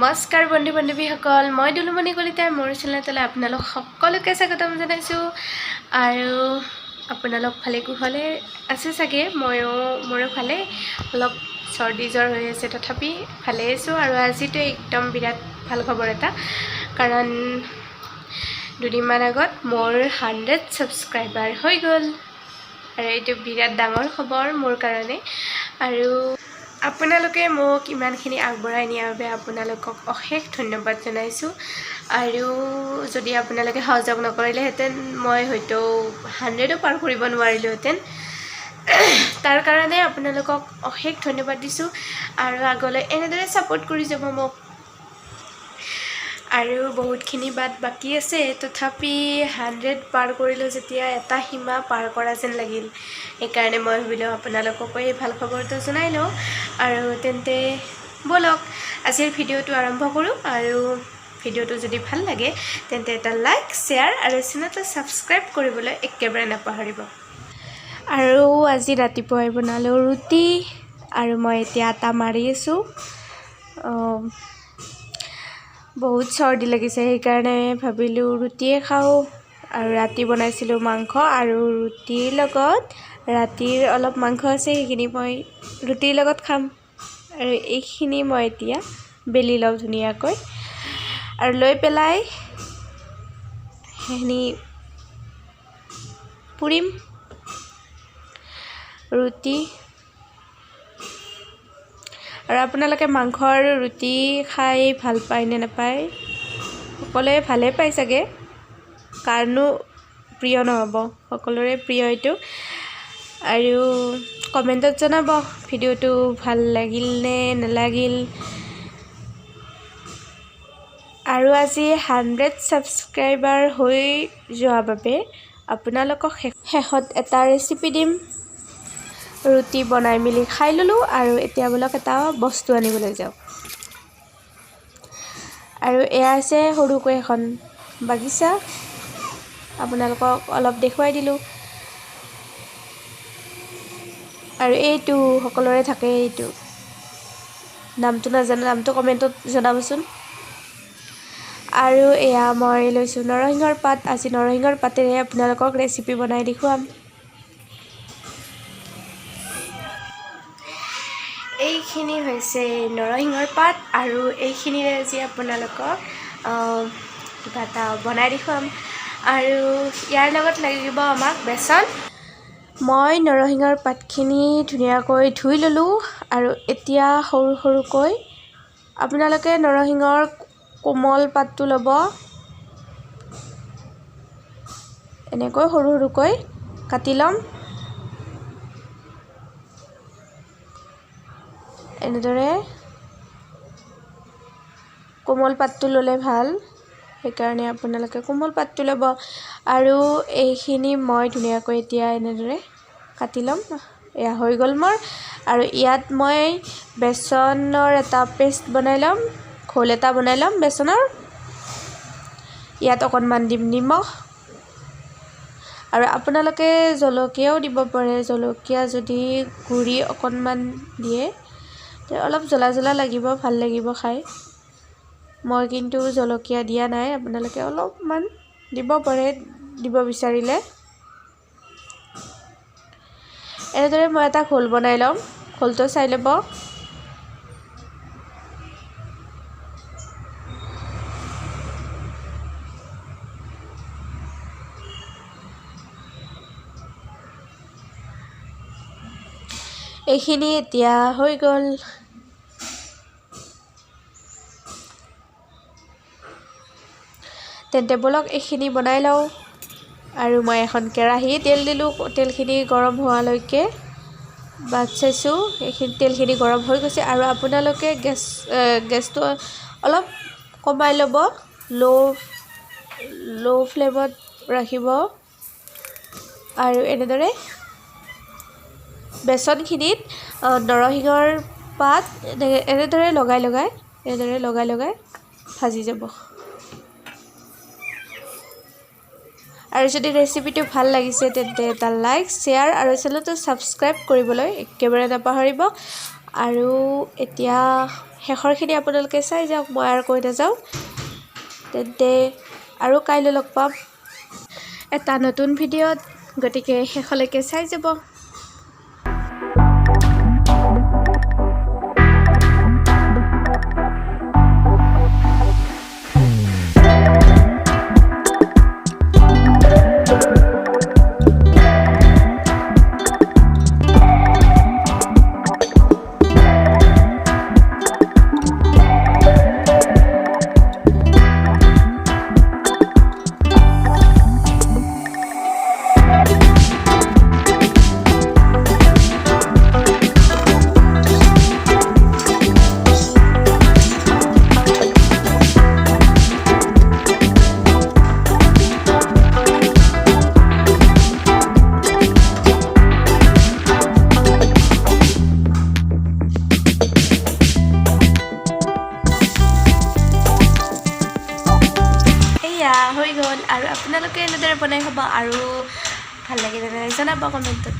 নমস্কাৰ বন্ধু বান্ধৱীসকল, মই দুলুমণি কলিতাৰ মোৰ চেনেললৈ আপোনালোক সকলোকে স্বাগতম জনাইছোঁ। আৰু আপোনালোক ভালে কুশলে আছে চাগে। মোৰো ভালে, অলপ চৰ্দি জ্বৰ হৈ আছে, তথাপি ভালে আছোঁ। আৰু আজিতো একদম বিৰাট ভাল খবৰ এটা, কাৰণ দুদিনমান আগত মোৰ 100 ছাবস্ক্ৰাইবাৰ হৈ গ'ল। আৰু এইটো বিৰাট ডাঙৰ খবৰ মোৰ কাৰণে। আৰু আপোনালোকে মোক ইমানখিনি আগবঢ়াই নিয়াৰ বাবে আপোনালোকক অশেষ ধন্যবাদ জনাইছোঁ। আৰু যদি আপোনালোকে সহযোগ নকৰিলেহেঁতেন মই হয়তো 100ও পাৰ কৰিব নোৱাৰিলোহেঁতেন। তাৰ কাৰণে আপোনালোকক অশেষ ধন্যবাদ দিছোঁ। আৰু আগলৈ এনেদৰে ছাপোৰ্ট কৰি যাব মোক। আৰু বহুতখিনি বাট বাকী আছে, তথাপি 100 পাৰ কৰিলোঁ যেতিয়া এটা সীমা পাৰ কৰা যেন লাগিল। সেইকাৰণে মই ভাবিলোঁ আপোনালোককো এই ভাল খবৰটো জনাই লওঁ। আৰু তেন্তে ব'লক আজিৰ ভিডিঅ'টো আৰম্ভ কৰোঁ। আৰু ভিডিঅ'টো যদি ভাল লাগে তেন্তে এটা লাইক, শ্বেয়াৰ আৰু চেনেলটো ছাবস্ক্ৰাইব কৰিবলৈ একেবাৰে নাপাহৰিব। আৰু আজি ৰাতিপুৱাই বনালোঁ ৰুটি, আৰু মই এতিয়া আটা মাৰি আছোঁ। বহুত চৰ্দি লাগিছে, সেইকাৰণে ভাবিলোঁ ৰুটিয়ে খাওঁ। আৰু ৰাতি বনাইছিলোঁ মাংস, আৰু ৰুটিৰ লগত ৰাতিৰ অলপ মাংস আছে, সেইখিনি মই ৰুটিৰ লগত খাম। আৰু এইখিনি মই এতিয়া বেলি লওঁ ধুনীয়াকৈ, আৰু লৈ পেলাই সেইখিনি পুৰিম ৰুটি। আৰু আপোনালোকে মাংস আৰু ৰুটি খাই ভাল পায় নে নাপায়? সকলোৱে ভালে পায় চাগে, কাৰণো প্ৰিয় নহ'ব, সকলোৰে প্ৰিয় এইটো। আৰু কমেণ্টত জনাব ভিডিঅ'টো ভাল লাগিল নে নালাগিল। আৰু আজি 100 ছাবস্ক্ৰাইবাৰ হৈ যোৱা বাবে আপোনালোকক শেষত এটা ৰেচিপি দিম। ৰুটি বনাই মেলি খাই ল'লোঁ, আৰু এতিয়া বোলক এটা বস্তু আনিবলৈ যাওঁ। আৰু এয়া আছে সৰুকৈ এখন বাগিচা, আপোনালোকক অলপ দেখুৱাই দিলোঁ। আৰু এইটো সকলোৰে থাকে, এইটো নামটো নাজানো, নামটো কমেণ্টত জনাবচোন। আৰু এয়া মই লৈছোঁ নৰসিংহৰ পাত। আজি নৰসিংহৰ পাতেৰে আপোনালোকক ৰেচিপি বনাই দেখুৱাম। এইখিনি হৈছে নৰসিংহৰ পাত, আৰু এইখিনিৰে আজি আপোনালোকক কিবা এটা বনাই দেখুৱাম। আৰু ইয়াৰ লগত লাগিব আমাক বেচন। মই নৰসিংহৰ পাতখিনি ধুনীয়াকৈ ধুই ল'লোঁ, আৰু এতিয়া সৰু সৰুকৈ আপোনালোকে নৰসিংহৰ কোমল পাতটো ল'ব, এনেকৈ সৰু সৰুকৈ কাটি ল'ম। এনেদৰে কোমল পাতটো ল'লে ভাল, সেইকাৰণে আপোনালোকে কোমল পাতটো ল'ব। আৰু এইখিনি মই ধুনীয়াকৈ এতিয়া এনেদৰে কাটি ল'ম। এয়া হৈ গ'ল মোৰ। আৰু ইয়াত মই বেচনৰ এটা পেষ্ট বনাই ল'ম, ঘোল এটা বনাই ল'ম বেচনৰ। ইয়াত অকণমান দিম নিমখ, আৰু আপোনালোকে জলকীয়াও দিব পাৰে। জলকীয়া যদি গুড়ি অকণমান দিয়ে অলপ জ্বলা জ্বলা লাগিব, ভাল লাগিব খাই। মই কিন্তু জলকীয়া দিয়া নাই, আপোনালোকে অলপমান দিব পাৰে দিব বিচাৰিলে। এনেদৰে মই এটা ঘোল বনাই ল'ম, ঘোলটো চাই ল'ব। এইখিনি এতিয়া হৈ গ'ল। তেন্তে ব'লক এইখিনি বনাই লওঁ। আৰু মই এখন কেৰাহী তেল দিলোঁ, তেলখিনি গৰম হোৱালৈকে বাট চাইছোঁ। এইখিনি তেলখিনি গৰম হৈ গৈছে, আৰু আপোনালোকে গেছটো অলপ কমাই ল'ব, ল' ফ্লেমত ৰাখিব। আৰু এনেদৰে বেচনখিনিত নৰসিংহৰ পাত এনেদৰে লগাই লগাই ভাজি যাব। আৰু যদি ৰেচিপিটো ভাল লাগিছে তেন্তে এটা লাইক, শ্বেয়াৰ আৰু চেনেলটো ছাবস্ক্ৰাইব কৰিবলৈ একেবাৰে নাপাহৰিব। আৰু এতিয়া শেষৰখিনি আপোনালোকে চাই যাওক, মই আৰু কৈ নাযাওঁ। তেন্তে আৰু কাইলৈ লগ পাম এটা নতুন ভিডিঅ'ত, গতিকে শেষলৈকে চাই যাব। হৈ গ'ল, আৰু আপোনালোকে এনেদৰে বনাই খাব আৰু ভাল লাগিলে জনাব কমেণ্টত।